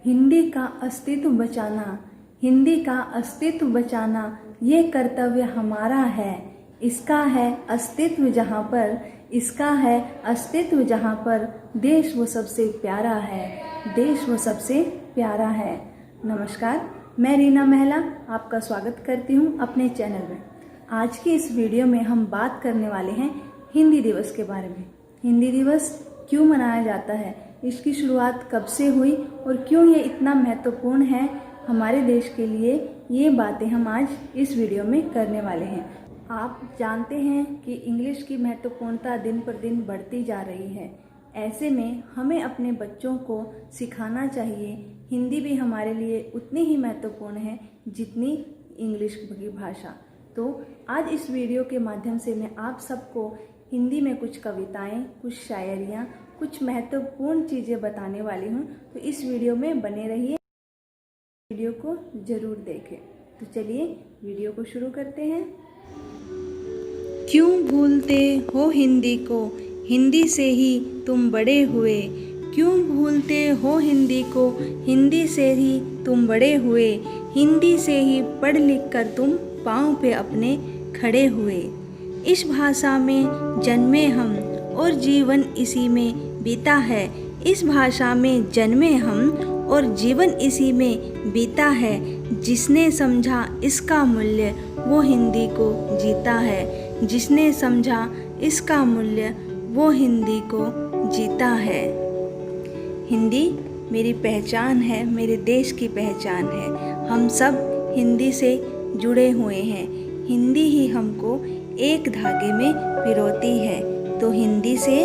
हिंदी का अस्तित्व बचाना, हिंदी का अस्तित्व बचाना ये कर्तव्य हमारा है। इसका है अस्तित्व जहाँ पर, इसका है अस्तित्व जहाँ पर देश वो सबसे प्यारा है, देश वो सबसे प्यारा है। नमस्कार, मैं रीना महला आपका स्वागत करती हूँ अपने चैनल में। आज की इस वीडियो में हम बात करने वाले हैं हिंदी दिवस के बारे में। हिंदी दिवस क्यों मनाया जाता है, इसकी शुरुआत कब से हुई और क्यों ये इतना महत्वपूर्ण है हमारे देश के लिए, ये बातें हम आज इस वीडियो में करने वाले हैं। आप जानते हैं कि इंग्लिश की महत्वपूर्णता दिन पर दिन बढ़ती जा रही है। ऐसे में हमें अपने बच्चों को सिखाना चाहिए हिंदी भी हमारे लिए उतनी ही महत्वपूर्ण है जितनी इंग्लिश की भाषा। तो आज इस वीडियो के माध्यम से मैं आप सबको हिंदी में कुछ कविताएं, कुछ शायरियाँ, कुछ महत्वपूर्ण चीज़ें बताने वाली हूँ। तो इस वीडियो में बने रहिए, वीडियो को ज़रूर देखें। तो चलिए वीडियो को शुरू करते हैं। क्यों भूलते हो हिंदी को, हिंदी से ही तुम बड़े हुए। क्यों भूलते हो हिंदी को, हिंदी से ही तुम बड़े हुए। हिंदी से ही पढ़ लिख कर तुम पाँव पे अपने खड़े हुए। इस भाषा में जन्मे हम और जीवन इसी में बीता है। इस भाषा में जन्मे हम और जीवन इसी में बीता है। जिसने समझा इसका मूल्य वो हिंदी को जीता है। जिसने समझा इसका मूल्य वो हिंदी को जीता है। हिंदी मेरी पहचान है, मेरे देश की पहचान है। हम सब हिंदी से जुड़े हुए हैं। हिंदी ही हमको एक धागे में पिरोती है, तो हिंदी से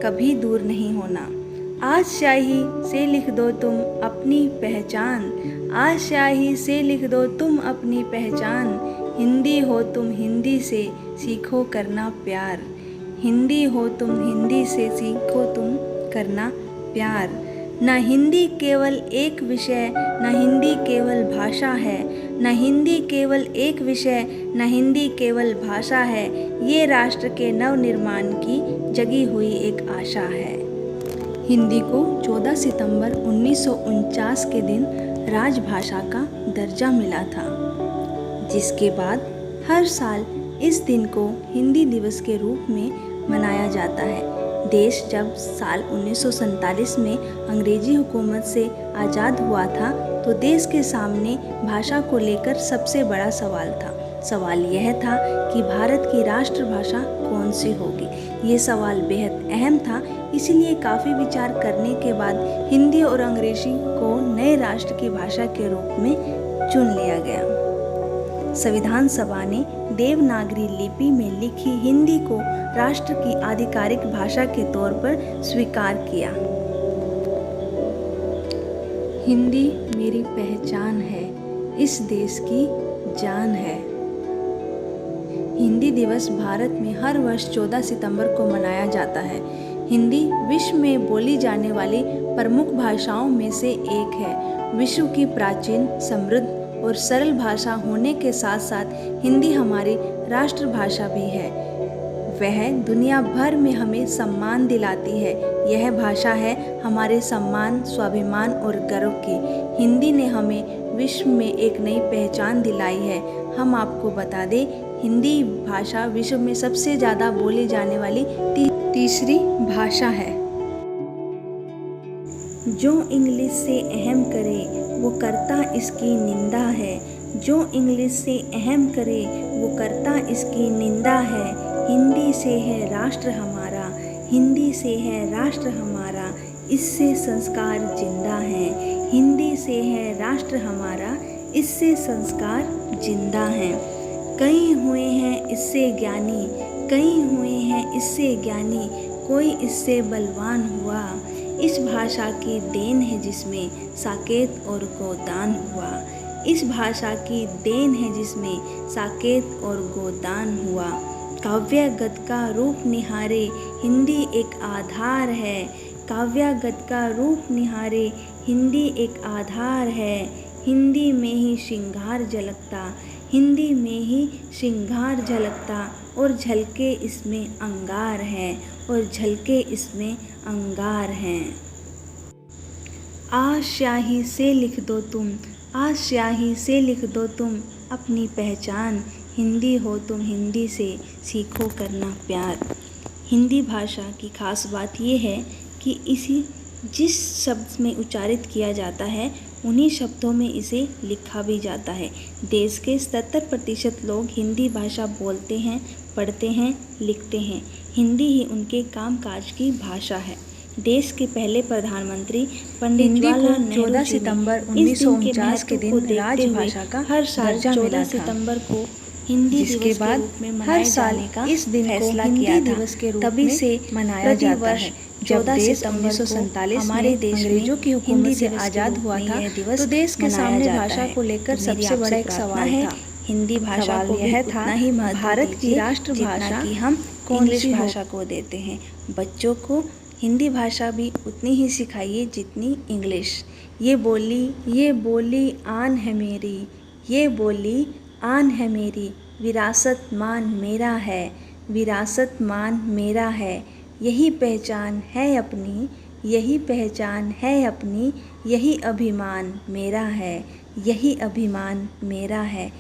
कभी दूर नहीं होना। आज स्याही से लिख दो तुम अपनी पहचान। आज स्याही से लिख दो तुम अपनी पहचान। हिंदी हो तुम, हिंदी से सीखो करना प्यार। हिंदी हो तुम, हिंदी से सीखो तुम करना प्यार। न हिंदी केवल एक विषय, न हिंदी केवल भाषा है। न हिंदी केवल एक विषय, न हिंदी केवल भाषा है। ये राष्ट्र के नवनिर्माण की जगी हुई एक आशा है। हिंदी को 14 सितंबर 1949 के दिन राजभाषा का दर्जा मिला था, जिसके बाद हर साल इस दिन को हिंदी दिवस के रूप में मनाया जाता है। देश जब साल 1947 में अंग्रेजी हुकूमत से आज़ाद हुआ था, तो देश के सामने भाषा को लेकर सबसे बड़ा सवाल था। सवाल यह था कि भारत की राष्ट्रभाषा कौन सी होगी। ये सवाल बेहद अहम था, इसलिए काफ़ी विचार करने के बाद हिंदी और अंग्रेजी को नए राष्ट्र की भाषा के रूप में चुन लिया गया। संविधान सभा ने देवनागरी लिपि में लिखी हिंदी को राष्ट्र की आधिकारिक भाषा के तौर पर स्वीकार किया। हिंदी मेरी पहचान है, इस देश की जान है। हिंदी दिवस भारत में हर वर्ष 14 सितंबर को मनाया जाता है। हिंदी विश्व में बोली जाने वाली प्रमुख भाषाओं में से एक है। विश्व की प्राचीन, समृद्ध और सरल भाषा होने के साथ साथ हिंदी हमारी राष्ट्रभाषा भी है। वह दुनिया भर में हमें सम्मान दिलाती है। यह भाषा है हमारे सम्मान, स्वाभिमान और गर्व की। हिंदी ने हमें विश्व में एक नई पहचान दिलाई है। हम आपको बता दें, हिंदी भाषा विश्व में सबसे ज़्यादा बोली जाने वाली तीसरी भाषा है। जो इंग्लिश से अहम करे वो करता इसकी निंदा है। जो इंग्लिश से अहम करे वो करता इसकी निंदा है। हिंदी से है राष्ट्र हमारा, हिंदी से है राष्ट्र हमारा, इससे संस्कार जिंदा है। हिंदी से है राष्ट्र हमारा, इससे संस्कार जिंदा हैं। कई हुए हैं इससे ज्ञानी, कई हुए हैं इससे ज्ञानी, कोई इससे बलवान हुआ। इस भाषा की देन है जिसमें साकेत और गोदान हुआ। इस भाषा की देन है जिसमें साकेत और गोदान हुआ। काव्य गद का रूप निहारे हिंदी एक आधार है। काव्य गद का रूप निहारे हिंदी एक आधार है। हिंदी में ही श्रृंगार झलकता, हिंदी में ही श्रृंगार झलकता, और झलके इसमें अंगार है, और झलके इसमें अंगार हैं। आज स्याही से लिख दो तुम, आज स्याही से लिख दो तुम अपनी पहचान। हिंदी हो तुम, हिंदी से सीखो करना प्यार। हिंदी भाषा की खास बात ये है कि जिस शब्द में उच्चारित किया जाता है उन्हीं शब्दों में इसे लिखा भी जाता है। देश के 70% लोग हिंदी भाषा बोलते हैं, पढ़ते हैं, लिखते हैं। हिंदी ही उनके कामकाज की भाषा है। देश के पहले प्रधानमंत्री पंडित जवाहरलाल नेहरू 14 जी सितंबर ने इस दिन 1949 के दिन राजभाषा का हर साल दर्जा 14 मिला था, सितंबर को हिंदी जिसके दिवस के बाद रूप में हर मनाए साल जाने का इस दिन को फैसला हिंदी किया था। दिवस के रूप तभी में से मनाया जाता प्रतिवर्ष है। 14 जब देश सितंबर को 1947 हमारे में देश में अंग्रेजों की हुकूमत हिंदी से दिवस के आज़ाद रूप हुआ में था, यह दिवस तो देश के मनाया सामने जाता भाषा है। को लेकर तो मेरी सबसे बड़ा आपसे एक प्रार्थना सवाल है, था। हिंदी भाषा सवाल को भी यह उतना था, ही महत्व भारत की दीजिए राष्ट्रभाषा जितना कि हम कौन इंग्लिश सी हो? भाषा को देते हैं। बच्चों को हिंदी भाषा भी उतनी ही सिखाइए जितनी इंग्लिश। ये बोली आन है मेरी, ये बोली आन है मेरी, विरासत मान मेरा है, विरासत मान मेरा है। यही पहचान है अपनी, यही पहचान है अपनी, यही अभिमान मेरा है, यही अभिमान मेरा है।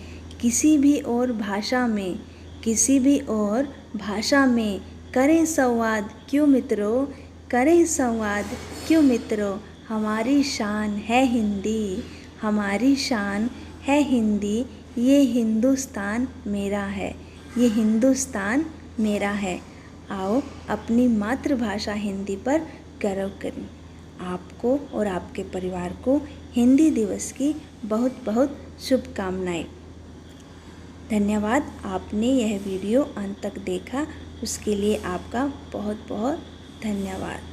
किसी भी और भाषा में, किसी भी और भाषा में करें संवाद क्यों मित्रों, करें संवाद क्यों मित्रों। हमारी शान है हिंदी, हमारी शान है हिंदी। ये हिंदुस्तान मेरा है, ये हिंदुस्तान मेरा है। आओ अपनी मातृभाषा हिंदी पर गर्व करें। आपको और आपके परिवार को हिंदी दिवस की बहुत बहुत शुभकामनाएं। धन्यवाद, आपने यह वीडियो अंत तक देखा, उसके लिए आपका बहुत बहुत धन्यवाद।